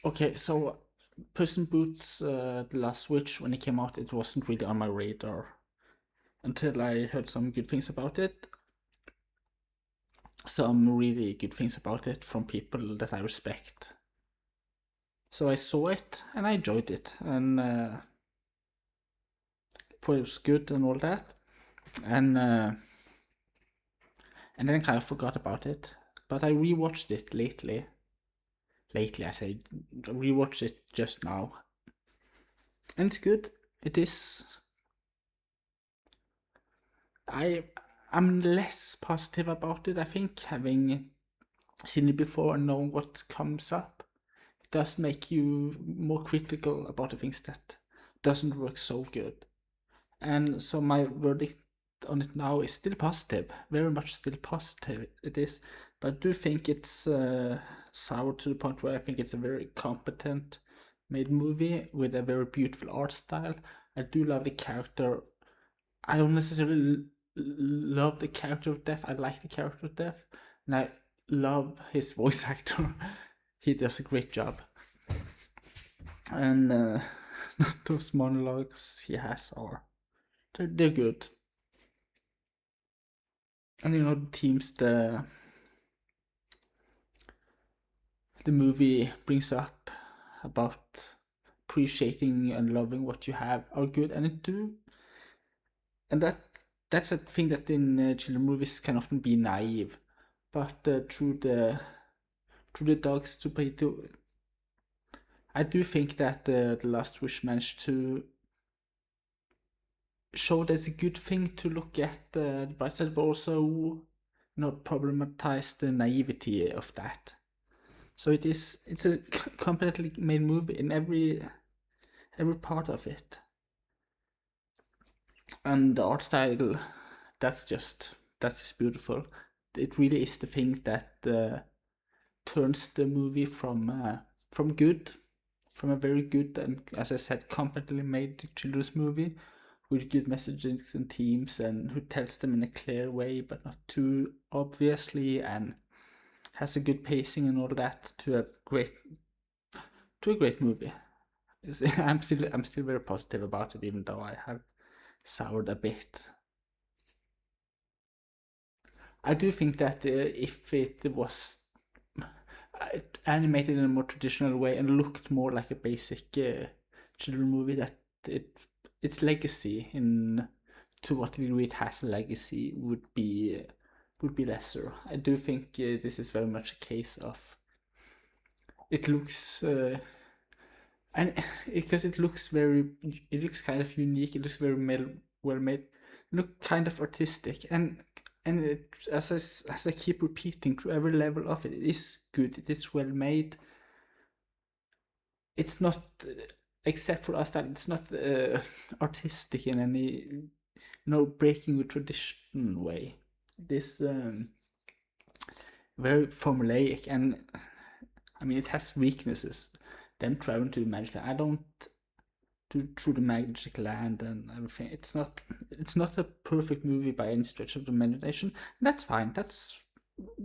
Okay, so Puss in Boots, The Last Witch, when it came out, it wasn't really on my radar until I heard some good things about it. Some really good things about it from people that I respect. So I saw it and I enjoyed it, and thought it was good and all that. And uh, and then kind of forgot about it. But I rewatched it lately. Lately, I say, rewatched it just now, and it's good. It is. I I'm less positive about it. I think having seen it before and knowing what comes up, it does make you more critical about the things that doesn't work so good. And so my verdict on it now is still positive, very much still positive. It is, but I do think it's sour to the point where I think it's a very competent made movie with a very beautiful art style. I do love the character. I don't necessarily love the character of Death. I like the character of Death, and I love his voice actor. He does a great job, and those monologues he has are they're good. And the themes the movie brings up about appreciating and loving what you have are good, and it do, and that's a thing that in children movies can often be naive, but through the dogs to play to, I do think that the Last Wish managed to show there's a good thing to look at the bright side, but also not problematize the naivety of that. So it's a completely made movie in every part of it, and the art style, that's just beautiful. It really is the thing that turns the movie from good, from a very good and, as I said, competently made children's movie with good messages and themes, and who tells them in a clear way but not too obviously, and has a good pacing and all that, to a great movie. I'm still very positive about it, even though I have soured a bit. I do think that if it was animated in a more traditional way and looked more like a basic children movie, that its legacy, in to what degree it has a legacy, would be lesser. I do think this is very much a case of it looks and because it looks kind of unique. It looks very well made. Look kind of artistic, and as I keep repeating through every level of it, it is good. It is well made. It's not, except for us, that it's not artistic in any no breaking with tradition way. This very formulaic, and I mean it has weaknesses. Them traveling to the magic land. I don't do through the magic land and everything. It's not a perfect movie by any stretch of the imagination. And that's fine. That's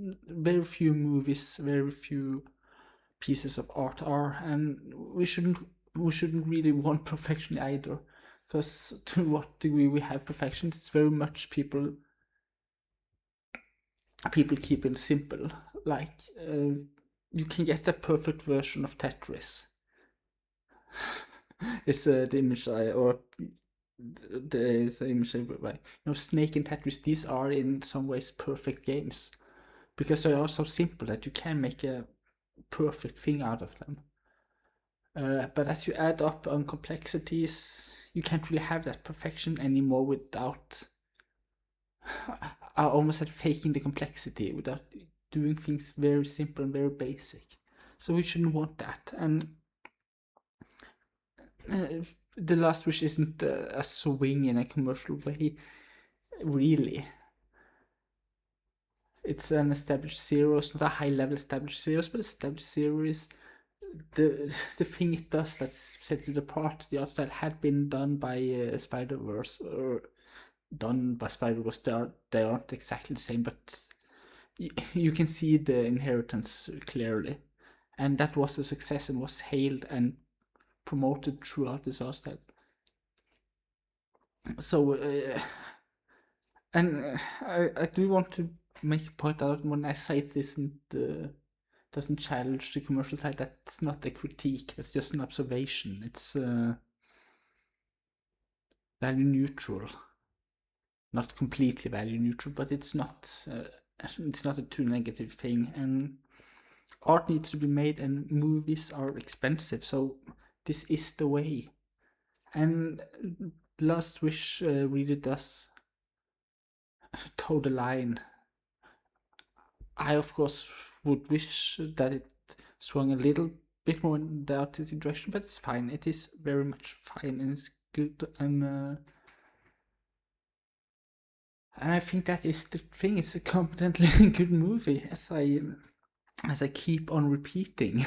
very few movies, very few pieces of art are, and we shouldn't really want perfection either. Because to what degree we have perfection, it's very much people keep it simple. Like you can get a perfect version of Tetris. Is the image or the image Snake and Tetris. These are in some ways perfect games because they are so simple that you can make a perfect thing out of them. But as you add up on complexities, you can't really have that perfection anymore without I almost said faking the complexity, without doing things very simple and very basic. So we shouldn't want that. And uh, The Last Wish isn't a swing in a commercial way, really. It's an established series, not a high level established series, but established series. The thing it does that sets it apart, the art style, had been done by Spider Verse, or done by Spider Verse. They aren't exactly the same, but you can see the inheritance clearly. and that was a success and was hailed and promoted throughout the source type. So, and I do want to make a point out when I say it doesn't challenge the commercial side. That's not a critique. That's just an observation. It's value neutral, not completely value neutral, but it's not a too negative thing. And art needs to be made, and movies are expensive, so this is the way. And Last Wish really does toe the line. I, of course, would wish that it swung a little bit more in the artistic direction, but it's fine. It is very much fine, and it's good. And I think that is the thing. It's a competently good movie, as I keep on repeating.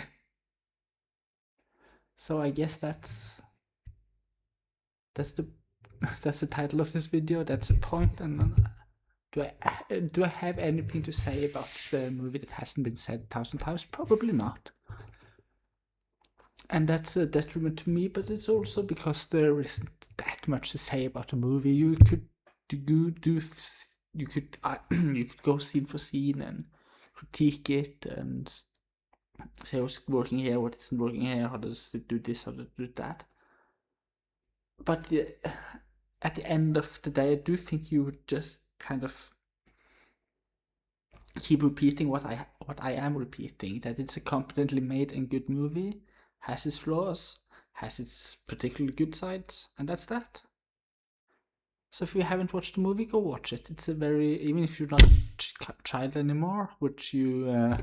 So I guess that's the title of this video. That's the point. And do I have anything to say about the movie that hasn't been said 1,000 times? Probably not. And that's a detriment to me, but it's also because there isn't that much to say about the movie. You could you could go scene for scene and critique it and say what's working here, what isn't working here, how does it do this, how does it do that. But at the end of the day, I do think you would just kind of keep repeating what I am repeating, that it's a competently made and good movie, has its flaws, has its particularly good sides, and that's that. So if you haven't watched the movie, go watch it. It's a very, even if you're not a child anymore, which you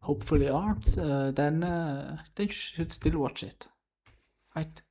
hopefully aren't, then you should still watch it. Right?